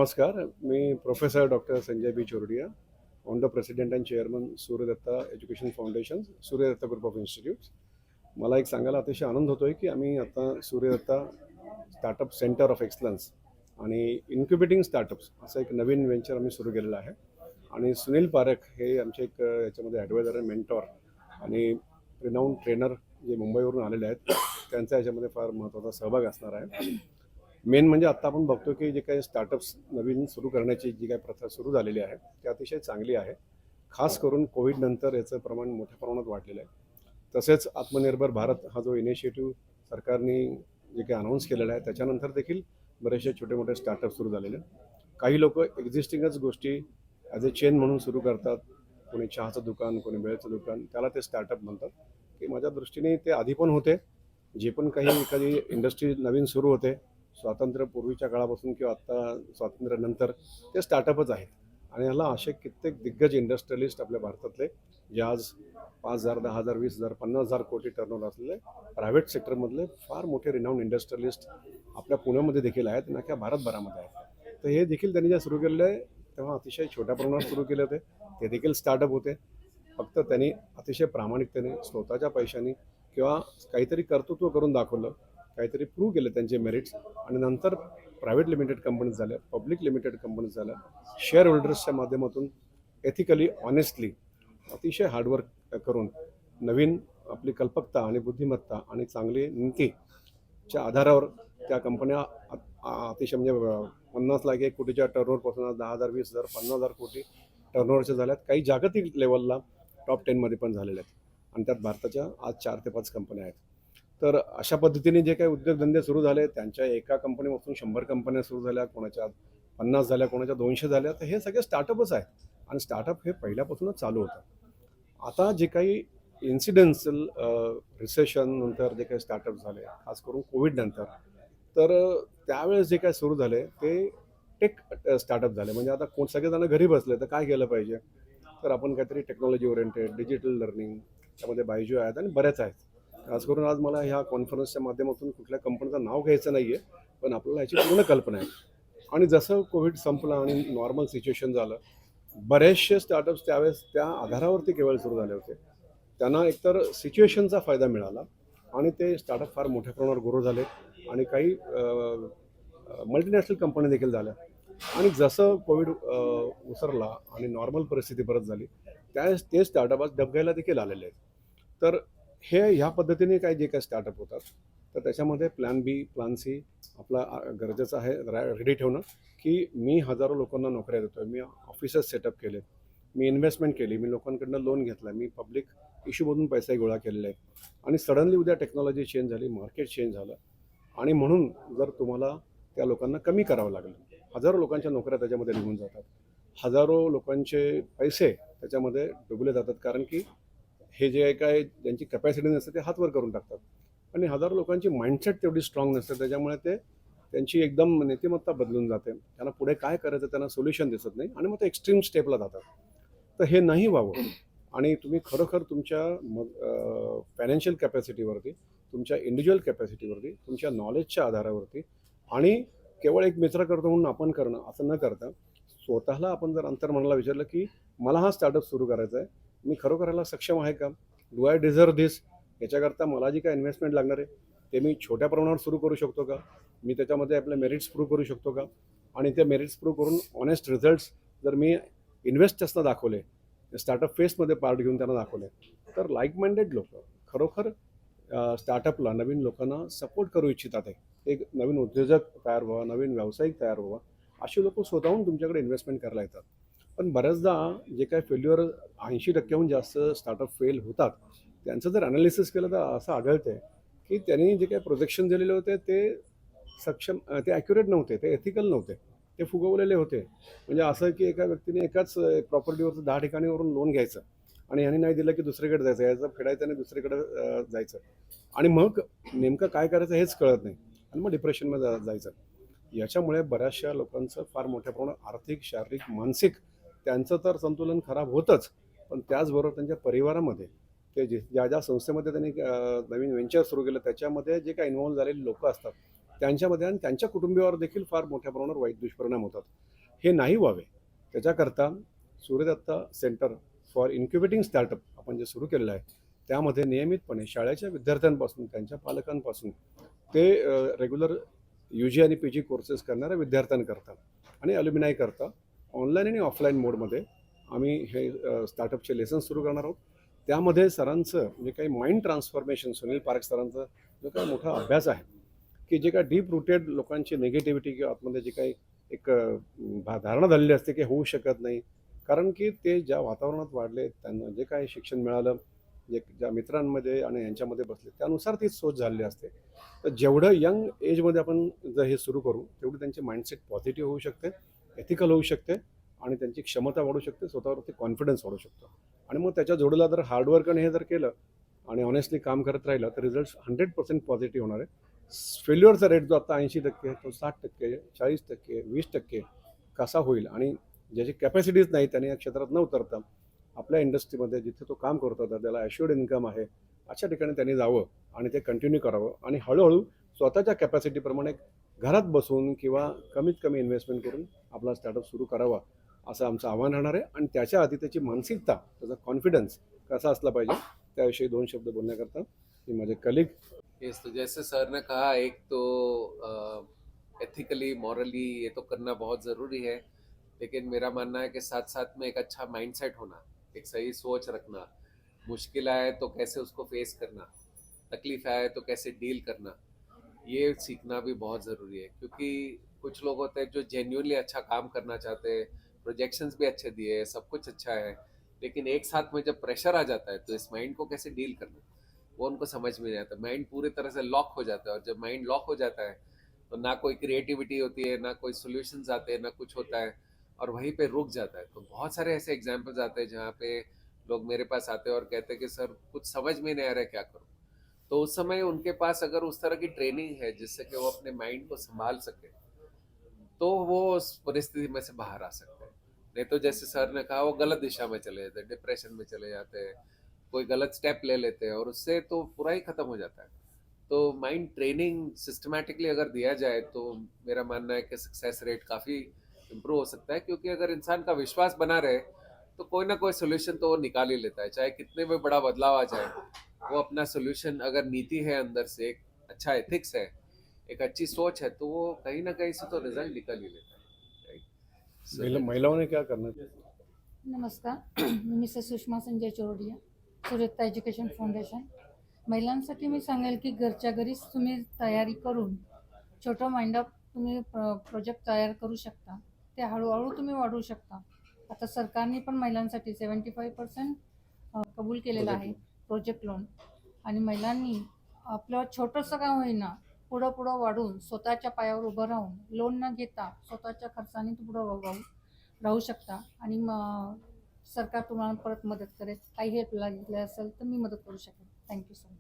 नमस्कार. मी professor doctor Sanjay B Chordia, founder, president and chairman Suryadatta education foundation, Suryadatta group of institutes. मला एक सांगायला अतिशय आनंद होतो आहे की आम्ही आता Suryadatta startup centre of excellence आणि इन्क्युबेटिंग स्टार्टअप्स असं एक नवीन व्हेंचर आम्ही सुरू केलेलं आहे. आणि सुनील पारेख हे आमचे एक याच्यामध्ये ॲडवायझर आणि मेंटॉर आणि रिनाऊंड ट्रेनर जे मुंबईवरून आलेले आहेत, त्यांचा याच्यामध्ये फार महत्त्वाचा सहभाग असणार आहे. मेन म्हणजे आत्ता आपण बघतो की जे काही स्टार्टअप्स नवीन सुरू करण्याची जी काही प्रथा सुरू झालेली आहे ती अतिशय चांगली आहे. खास करून कोविडनंतर याचं प्रमाण मोठ्या प्रमाणात वाढलेलं आहे. तसेच आत्मनिर्भर भारत हा जो इनिशिएटिव्ह सरकारने जे काही अनाऊन्स केलेला आहे त्याच्यानंतर देखील बरेचसे छोटे मोठे स्टार्टअप सुरू झालेले आहेत. काही लोक एक्झिस्टिंगच गोष्टी ॲज अ चेन म्हणून सुरू करतात. कोणी चहाचं दुकान, कोणी बेळचं दुकान, त्याला ते स्टार्टअप म्हणतात. की माझ्या दृष्टीने ते आधी पण होते. जे पण काही एखादी इंडस्ट्री नवीन सुरू होते स्वातंत्र्यपूर्वीच्या काळापासून किंवा आत्ता स्वातंत्र्यानंतर, ते स्टार्टअपच आहेत. आणि ह्याला असे कित्येक दिग्गज इंडस्ट्रियलिस्ट आपल्या भारतातले जे आज 5,000, 10,000, 20,000, 50,000 कोटी टर्नओव्हर असलेले प्रायव्हेट सेक्टरमधले फार मोठे रिनाऊंड इंडस्ट्रियलिस्ट आपल्या पुण्यामध्ये देखील आहेत आणि अख्ख्या भारतभरामध्ये आहेत. तर हे देखील त्यांनी जे सुरू केलेलं आहे तेव्हा अतिशय छोट्या प्रमाणात सुरू केले होते. ते देखील स्टार्टअप होते. फक्त त्यांनी अतिशय प्रामाणिकतेने स्वतःच्या पैशांनी किंवा काहीतरी कर्तृत्व करून दाखवलं, काहीतरी प्रूव्ह केले त्यांचे मेरिट्स आणि नंतर प्रायव्हेट लिमिटेड कंपनीज झाल्या, पब्लिक लिमिटेड कंपनीज झाल्या, शेअर होल्डर्सच्या माध्यमातून एथिकली, ऑनेस्टली, अतिशय हार्डवर्क करून नवीन आपली कल्पकता आणि बुद्धिमत्ता आणि चांगली नीतीच्या आधारावर त्या कंपन्या अतिशय म्हणजे 50 लाख 1 कोटीच्या टर्नओव्हरपासून आज 10,000, 20,000, 50,000 कोटी टर्नओव्हरच्या झाल्यात. काही जागतिक लेवलला टॉप 10मध्ये पण झालेल्या आहेत आणि त्यात भारताच्या आज 4 ते 5 कंपन्या आहेत. तर अशा पद्धतीने जे काही उद्योगधंदे सुरू झाले, त्यांच्या एका कंपनीपासून 100 कंपन्या सुरू झाल्या, कोणाच्या 50 झाल्या, कोणाच्या 200 झाल्या. तर हे सगळे स्टार्टअपच आहेत आणि स्टार्टअप हे पहिल्यापासूनच चालू होतं. आता जे काही इन्सिडेन्शियल रिसेशन नंतर जे काही स्टार्टअप झाले, खास करून कोविडनंतर, तर त्यावेळेस जे काही सुरू झाले ते टेक स्टार्टअप झाले. म्हणजे आता सगळेजण घरी बसले तर काय केलं पाहिजे? तर आपण काहीतरी टेक्नॉलॉजी ओरिएंटेड, डिजिटल लर्निंग, त्यामध्ये बायजू आहेत आणि बऱ्याच आहेत. खास करून आज मला ह्या कॉन्फरन्सच्या माध्यमातून कुठल्या कंपनीचं नाव घ्यायचं नाही आहे, पण आपल्याला ह्याची पूर्ण कल्पना आहे. आणि जसं कोविड संपलं आणि नॉर्मल सिच्युएशन झालं, बरेचसे स्टार्टअप्स त्यावेळेस त्या आधारावरती केवळ सुरू झाले होते. त्यांना एकतर सिच्युएशनचा फायदा मिळाला आणि ते स्टार्टअप फार मोठ्या प्रमाणावर ग्रो झाले आणि काही मल्टीनॅशनल कंपनी देखील झाल्या. आणि जसं कोविड उसरला आणि नॉर्मल परिस्थिती परत झाली, त्यावेळेस ते स्टार्टअप आज डबघाईला देखील आलेले आहेत. तर हे ह्या पद्धतीने काही जे काही स्टार्टअप होतात, तर त्याच्यामध्ये प्लॅन बी, प्लॅन सी आपला गरजेचं आहे रेडी ठेवणं, की मी हजारो लोकांना नोकऱ्या देतो आहे, मी ऑफिसेस सेटअप केले, मी इन्व्हेस्टमेंट केली, मी लोकांकडनं लोन घेतला, मी पब्लिक इश्यूमधून पैसे गोळा केलेले आहेत आणि सडनली उद्या टेक्नॉलॉजी चेंज झाली, मार्केट चेंज झालं आणि म्हणून जर तुम्हाला त्या लोकांना कमी करावं लागलं, हजारो लोकांच्या नोकऱ्या त्याच्यामध्ये निघून जातात, हजारो लोकांचे पैसे त्याच्यामध्ये डुबले जातात. कारण की हे जे काय ज्यांची कॅपॅसिटी नसते ते हातवर करून टाकतात आणि हजारो लोकांची माइंडसेट तेवढी स्ट्रॉंग नसते. त्याच्यामुळे ते त्यांची एकदम नीतिमत्ता बदलून जाते. त्यांना पुढे काय करायचं त्यांना सोल्युशन दिसत नाही आणि मग ते एक्स्ट्रीम स्टेपला जातात. तर हे नाही व्हावं आणि तुम्ही खरोखर तुमच्या फायनान्शियल कॅपॅसिटीवरती, तुमच्या इंडिव्हिज्युअल कॅपॅसिटीवरती, तुमच्या नॉलेजच्या आधारावरती आणि केवळ एक मित्र करतो म्हणून आपण करणं असं न करता, स्वतःला आपण जर अंतर्मनाला विचारलं की मला हा स्टार्टअप सुरू करायचा आहे, मी खरोखर याला सक्षम आहे का? Do I deserve this? याच्याकरता मला जी काय इन्व्हेस्टमेंट लागणार आहे ते मी छोट्या प्रमाणावर सुरू करू शकतो का? मी त्याच्यामध्ये आपले मेरिट्स प्रूव्ह करू शकतो का? आणि ते मेरिट्स प्रूव्ह करून ऑनेस्ट रिझल्ट्स जर मी इन्व्हेस्टर्सना दाखवले, स्टार्टअप फेसमध्ये पार्ट घेऊन त्यांना दाखवले, तर लाईक माइंडेड लोक खरोखर स्टार्टअपला, नवीन लोकांना सपोर्ट करू इच्छितात आहे. एक नवीन उद्योजक तयार व्हावा, नवीन व्यावसायिक तयार व्हावा, अशी लोक स्वतःहून तुमच्याकडे इन्व्हेस्टमेंट करायला येतात. पण बऱ्याचदा जे काही फेल्युअर 80% जास्त स्टार्टअप फेल होतात, त्यांचं जर ॲनालिसिस केलं तर असं आढळतं आहे की त्यांनी जे काही प्रोजेक्शन दिलेले होते ते सक्षम ते ॲक्युरेट नव्हते, ते एथिकल नव्हते, ते फुगवलेले होते. म्हणजे असं की एका व्यक्तीने एकाच प्रॉपर्टीवरचं 10 ठिकाणीवरून लोन घ्यायचं आणि ह्याने नाही दिलं की दुसरीकडे जायचं, याचं फेडायचं आणि दुसरीकडे जायचं आणि मग नेमकं काय करायचं हेच कळत नाही आणि मग डिप्रेशनमध्ये जायचं. याच्यामुळे बऱ्याचशा लोकांचं फार मोठ्या प्रमाणात आर्थिक, शारीरिक, मानसिक त्यांचं तर संतुलन खराब होतंच, पण त्याचबरोबर त्यांच्या परिवारामध्ये ते ज्या ज्या संस्थेमध्ये त्यांनी नवीन व्हेंचर सुरू केलं त्याच्यामध्ये जे काही इन्व्हॉल्व झालेली लोकं असतात त्यांच्यामध्ये आणि त्यांच्या कुटुंबियावर देखील फार मोठ्या प्रमाणावर वाईट दुष्परिणाम होतात. हे नाही व्हावे त्याच्याकरता सूर्यदत्ता सेंटर फॉर इन्क्युबेटिंग स्टार्टअप आपण जे सुरू केलेलं आहे, त्यामध्ये नियमितपणे शाळेच्या विद्यार्थ्यांपासून, त्यांच्या पालकांपासून ते रेग्युलर UG आणि PG कोर्सेस करणाऱ्या विद्यार्थ्यांकरता आणि अल्युमिनाय करता ऑनलाईन आणि ऑफलाईन मोडमध्ये आम्ही हे स्टार्टअपचे लेसन सुरू करणार आहोत. त्यामध्ये सरांचं जे काही माइंड ट्रान्सफॉर्मेशन, सुनील पारख सरांचा जो काही मोठा अभ्यास आहे, की जे काही डीप रूटेड लोकांची निगेटिव्हिटी किंवा आतमध्ये जे काही एक धारणा झालेली असते की होऊ शकत नाही, कारण की ते ज्या वातावरणात वाढले, त्यांना जे काही शिक्षण मिळालं, जे ज्या मित्रांमध्ये आणि यांच्यामध्ये बसले, त्यानुसार ती सोच झालेली असते. तर जेवढं यंग एजमध्ये आपण जर हे सुरू करू, तेवढी त्यांची माइंडसेट पॉझिटिव्ह होऊ शकते, एथिकल होऊ शकते आणि त्यांची क्षमता वाढू शकते, स्वतःवरती कॉन्फिडन्स वाढू शकतो. आणि मग त्याच्या जोडीला जर हार्डवर्क आणि हे जर केलं आणि ऑनेस्टली काम करत राहिलं, तर रिझल्ट 100% पॉझिटिव्ह होणार आहे. फेल्युअरचा रेट जो आता 80% तो 60%, 40%, 20% कसा होईल आणि ज्याची कॅपॅसिटीज नाही त्याने या क्षेत्रात न उतरता आपल्या इंडस्ट्रीमध्ये जिथे तो काम करत होता, त्याला ॲश्युअर्ड इन्कम आहे, अशा ठिकाणी त्यांनी जावं आणि ते कंटिन्यू करावं आणि हळूहळू स्वतःच्या कॅपॅसिटीप्रमाणे घरात बसून किंवा कमीत कमी इन्व्हेस्टमेंट करून आपला स्टार्टअप सुरू करावा, असं आमचं आव्हान राहणार आहे. आणि त्याच्या आधी त्याची मानसिकता, त्याचा कॉन्फिडन्स कसा असला पाहिजे, त्याविषयी 2 शब्द बोलण्याकरता मी माझे कलिग यस, तो जैसे सर ने कहा, एक तो एथिकली मॉरली ये तो करना बहुत ज़रूरी है, लेकिन मेरा मानना है कि साथ साथ में एक अच्छा माइंडसेट होना, एक सही सोच रखना, मुश्किल आए तो कैसे उसको फेस करना, तकलीफ आए तो कैसे डील करना, ये सीखना भी बहुत ज़रूरी है। क्योंकि कुछ लोग होते हैं जो जेन्युइनली अच्छा काम करना चाहते हैं, प्रोजेक्शंस भी अच्छे दिए हैं, सब कुछ अच्छा है, लेकिन एक साथ में जब प्रेशर आ जाता है तो इस माइंड को कैसे डील करना, वो उनको समझ में नहीं आता। माइंड पूरी तरह से लॉक हो जाता है, और जब माइंड लॉक हो जाता है तो ना कोई क्रिएटिविटी होती है, ना कोई सॉल्यूशंस आते हैं, ना कुछ होता है, और वहीं पे रुक जाता है। तो बहुत सारे ऐसे एग्जांपल्स आते हैं जहाँ पे लोग मेरे पास आते हैं और कहते हैं कि सर कुछ समझ में नहीं आ रहा है, क्या करूँ। तो उस समय उनके पास अगर उस तरह की ट्रेनिंग है जिससे कि वो अपने माइंड को संभाल सके, तो वो उस परिस्थिति में से बाहर आ सकते हैं। नहीं तो जैसे सर ने कहा, वो गलत दिशा में चले जाते हैं, डिप्रेशन में चले जाते हैं, कोई गलत स्टेप ले लेते हैं, और उससे तो पूरा ही खत्म हो जाता है। तो माइंड ट्रेनिंग सिस्टमैटिकली अगर दिया जाए तो मेरा मानना है कि सक्सेस रेट काफ़ी इम्प्रूव हो सकता है। क्योंकि अगर इंसान का विश्वास बना रहे तो कोई ना कोई सोल्यूशन तो वो निकाल ही लेता है, चाहे कितने भी बड़ा बदलाव आ जाए। वो अपना सोल्यूशन, अगर नीति है अंदर से, एक अच्छा एथिक्स है, एक अच्छी सोच है, तो वो कहीं ना कहीं से तो रिजल्ट निकल ही लेता है, राइट। सो महिलाओं ने क्या करना नमस्कार. मी Mrs Sushma Sanjay Chordia, Surekhta education foundation. महिलांसाठी मी सांगेल की घरच्या घरीच तुम्ही तयारी करून छोटं माइंडअप तुम्ही प्रोजेक्ट तयार करू शकता. ते हळूहळू तुम्ही वाढवू शकता. आता सरकारने पण महिलांसाठी 75% कबूल केलेलं आहे प्रोजेक्ट लोन. आणि महिलांनी आपलं छोटंसं का होईना पुढं पुढं वाढून स्वतःच्या पायावर उभं राहून लोन न घेता स्वतःच्या खर्चाने पुढं राहू शकता. आणि मग सरकार तुम्हाला परत मदत करेल. काही हेल्प लागली असेल तर मी मदत करू शकेन. Thank you so much.